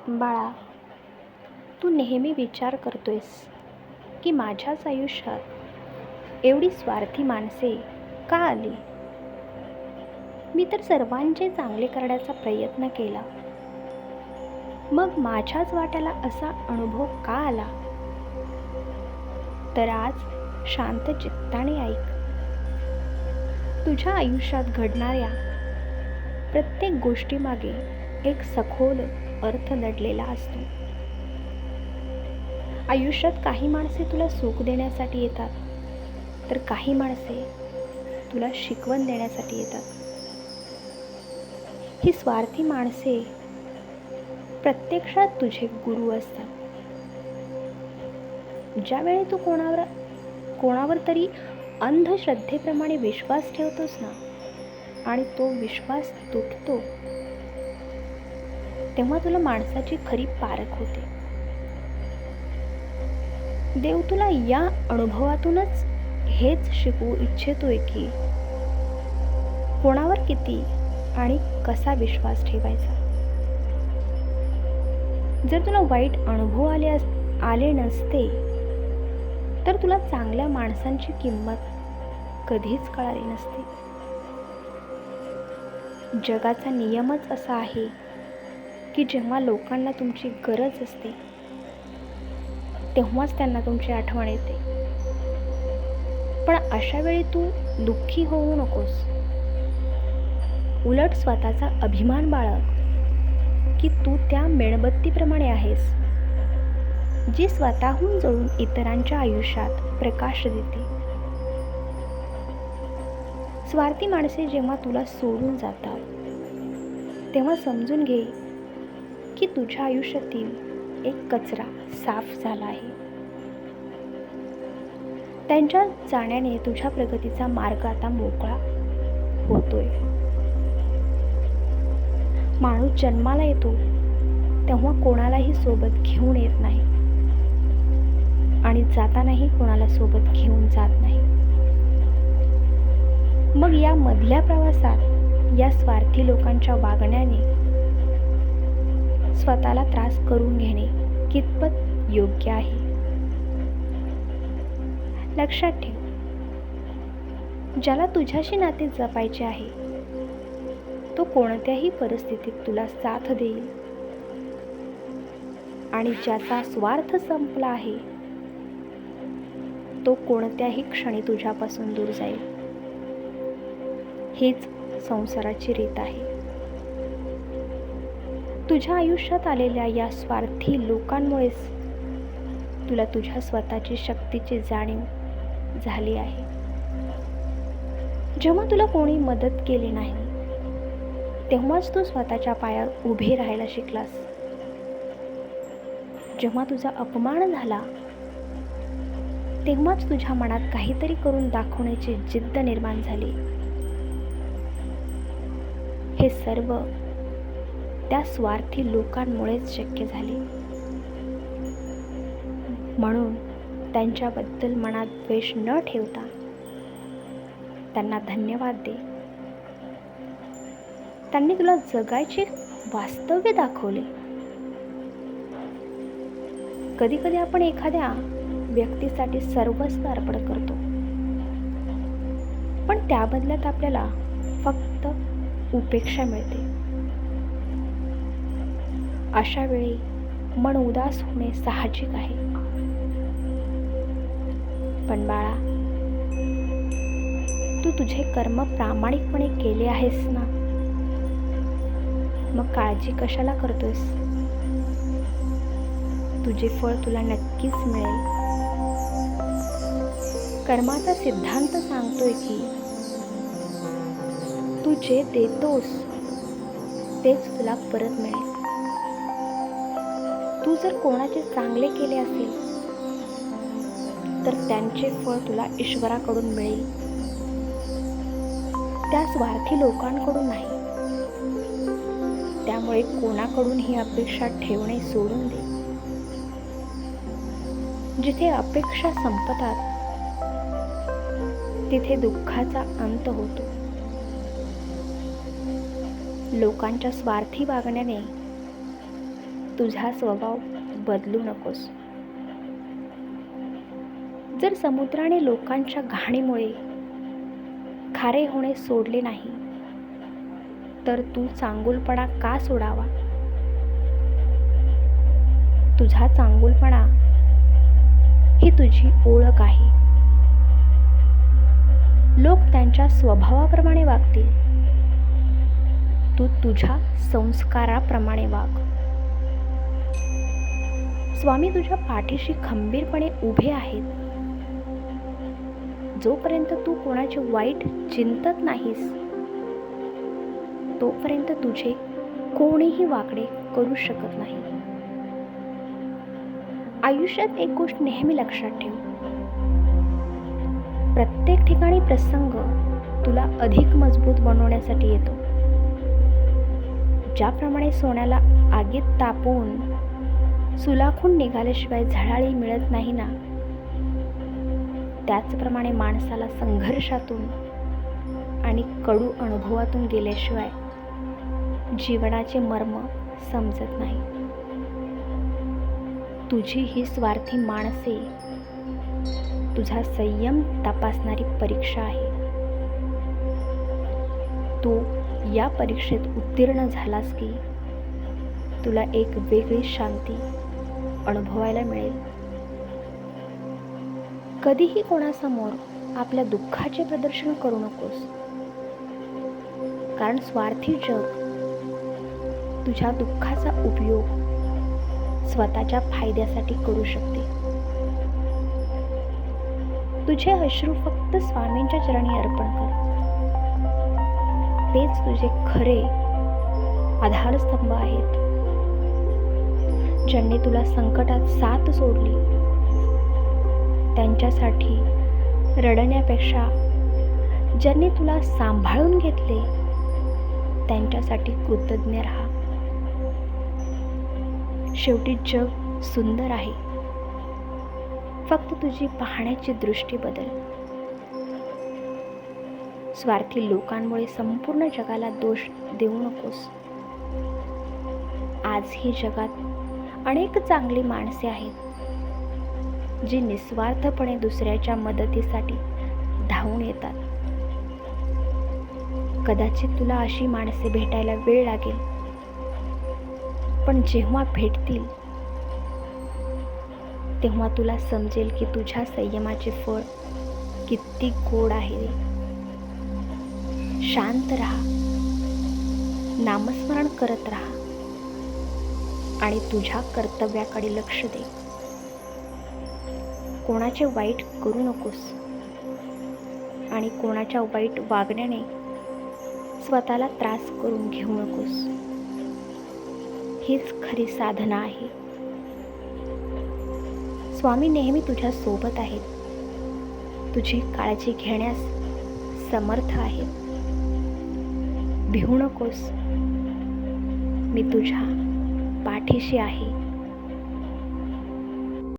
बाळा, तू नेहमी विचार करतोयस की माझ्याच आयुष्यात एवढी स्वार्थी माणसे का आली. मी तर सर्वांचे चांगले करण्याचा प्रयत्न केला, मग माझ्याच वाट्याला असा अनुभव का आला. तर आज शांत चित्ताने ऐक. तुझ्या आयुष्यात घडणाऱ्या प्रत्येक गोष्टीमागे एक सखोल अर्थ दडलेला असतो. आयुष्यात काही माणसे तुला सुख देण्यासाठी येतात, तर काही माणसे तुला शिकवण देण्यासाठी येतात. ही स्वार्थी माणसे प्रत्यक्षात तुझे गुरु असतात. ज्यावेळी तू कोणावर तरी अंधश्रद्धेप्रमाणे विश्वास ठेवतोस ना, आणि तो विश्वास तुटतो, तेव्हा तुला माणसाची खरी पारख होते. देव तुला या अनुभवातूनच हेच शिकवू इच्छितोय की कोणावर किती आणि कसा विश्वास ठेवायचा. जर तुला वाईट अनुभव आले नसते, तर तुला चांगल्या माणसांची किंमत कधीच कळाली नसती. जगाचा नियमच असा आहे की जेव्हा लोकांना तुमची गरज असते, तेव्हाच त्यांना तुमची आठवण येते. पण अशा वेळी तू दुःखी होऊ नकोस. उलट स्वतःचा अभिमान बाळग की तू त्या मेणबत्तीप्रमाणे आहेस, जी स्वतःहून जळून इतरांच्या आयुष्यात प्रकाश देते. स्वार्थी माणसे जेव्हा तुला सोडून जातात, तेव्हा समजून घे की तुझ्या आयुष्यातील एक कचरा साफ झाला आहे. त्यांच्या जाण्याने तुझ्या प्रगतीचा मार्ग आता मोकळा होतोय. माणूस जन्माला येतो तेव्हा कोणालाही सोबत घेऊन येत नाही, आणि जातानाही कोणाला सोबत घेऊन जात नाही. मग या मधल्या प्रवासात या स्वार्थी लोकांच्या वागण्याने स्वतःला त्रास करून घेणे कितपत योग्य आहे. लक्षात ठेव, ज्याला तुझ्याशी नाते जपायचे आहे, तो कोणत्याही परिस्थितीत तुला साथ देईल, आणि ज्याचा स्वार्थ संपला आहे, तो कोणत्याही क्षणी तुझ्यापासून दूर जाईल. हीच संसाराची रीत आहे. तुझ्या आयुष्यात आलेल्या या स्वार्थी लोकांमुळेच तुला तुझ्या स्वतःची शक्तीची जाणीव झाली आहे. जेव्हा तुला कोणी मदत केली नाही, तेव्हाच तू स्वतःच्या पायावर उभे राहायला शिकलास. जेव्हा तुझा अपमान झाला, तेव्हाच तुझ्या मनात काहीतरी करून दाखवण्याची जिद्द निर्माण झाली. हे सर्व त्या स्वार्थी लोकांमुळेच शक्य झाले. म्हणून त्यांच्याबद्दल मनात द्वेष न ठेवता त्यांना धन्यवाद दे. त्यांनी तुला जगायचे वास्तव्य दाखवले. कधी कधी आपण एखाद्या व्यक्तीसाठी सर्वस्व अर्पण करतो, पण त्या बदल्यात आपल्याला फक्त उपेक्षा मिळते. अशा वेळी मन उदास होणे साहजिक आहे. पण बाळा, तू तुझे कर्म प्रामाणिकपणे केले आहेस ना, मग काळजी कशाला करतोयस. तुझे फळ तुला नक्कीच मिळेल. कर्माचा सिद्धांत सांगतोय की तू जे देतोस तेच तुला परत मिळेल. तू जर कोणाचे चांगले केले असेल, तर त्यांचे फळ तुला ईश्वराकडून मिळेल, त्या स्वार्थी लोकांकडून नाही. त्यामुळे कोणाकडून ही अपेक्षा ठेवणे सोडून दे. जिथे अपेक्षा संपतात, तिथे दुःखाचा अंत होतो. लोकांच्या स्वार्थी वागण्याने तुझा स्वभाव बदलू नकोस. जर समुद्राने लोकांच्या घाणीमुळे खारे होणे सोडले नाही, तर तू चांगुलपणा का सोडावा? तुझा चांगुलपणा ही तुझी ओळख आहे. लोक त्यांच्या स्वभावाप्रमाणे वागतील, तू तुझ्या संस्काराप्रमाणे वाग. स्वामी तुझ्या पाठीशी खंबीरपणे उभे आहेत. जोपर्यंत तू कोणाचे वाईट चिंतत नाहीस, तोपर्यंत तुझे कोणीही वाकडे करू शकत नाही. आयुष्यात एक गोष्ट नेहमी लक्षात ठेव, प्रत्येक ठिकाणी प्रसंग तुला अधिक मजबूत बनवण्यासाठी येतो. ज्याप्रमाणे सोन्याला आगीत तापवून सुलाखून निघाल्याशिवाय झळाळी मिळत नाही ना, त्याचप्रमाणे माणसाला संघर्षातून आणि कडू अनुभवातून गेल्याशिवाय जीवनाचे मर्म समजत नाही. तुझी ही स्वार्थी माणसे तुझा संयम तपासणारी परीक्षा आहे. तू या परीक्षेत उत्तीर्ण झालास की तुला एक वेगळी शांती अनुभवायला मिळेल. कधीही कोणासमोर आपल्या दुःखाचे प्रदर्शन करू नकोस, कारण स्वार्थी जग तुझ्या दुःखाचा उपयोग स्वतःच्या फायद्यासाठी करू शकते. तुझे अश्रू फक्त स्वामींच्या चरणी अर्पण कर. तेच तुझे खरे आधारस्तंभ आहेत. ज्यांनी तुला संकटात साथ सोडली, त्यांच्यासाठी रडण्यापेक्षा ज्यांनी तुला सांभाळून घेतले त्यांच्यासाठी कृतज्ञ राहा. शेवटी जग सुंदर आहे, फक्त तुझी पाहण्याची दृष्टी बदल. स्वार्थी लोकांमुळे संपूर्ण जगाला दोष देऊ नकोस. आजही जगात अनेक चांगली माणसे आहेत जी निस्वार्थपणे दुसऱ्याच्या मदतीसाठी धावून येतात. कदाचित तुला अशी माणसे भेटायला वेळ लागेल, पण जेव्हा भेटतील तेव्हा तुला समजेल की तुझ्या संयमाचे फळ किती गोड आहे. शांत राहा, नामस्मरण करत राहा आणि तुझ्या कर्तव्याकडे लक्ष दे. कोणाचे वाईट करू नकोस आणि कोणाच्या वाईट वागण्याने स्वतःला त्रास करून घेऊ नकोस. हीच खरी साधना आहे. स्वामी नेहमी तुझ्या सोबत आहेत, तुझी काळजी घेण्यास समर्थ आहेत. भिवू नकोस, मी तुझ्या पाठीशी आहे.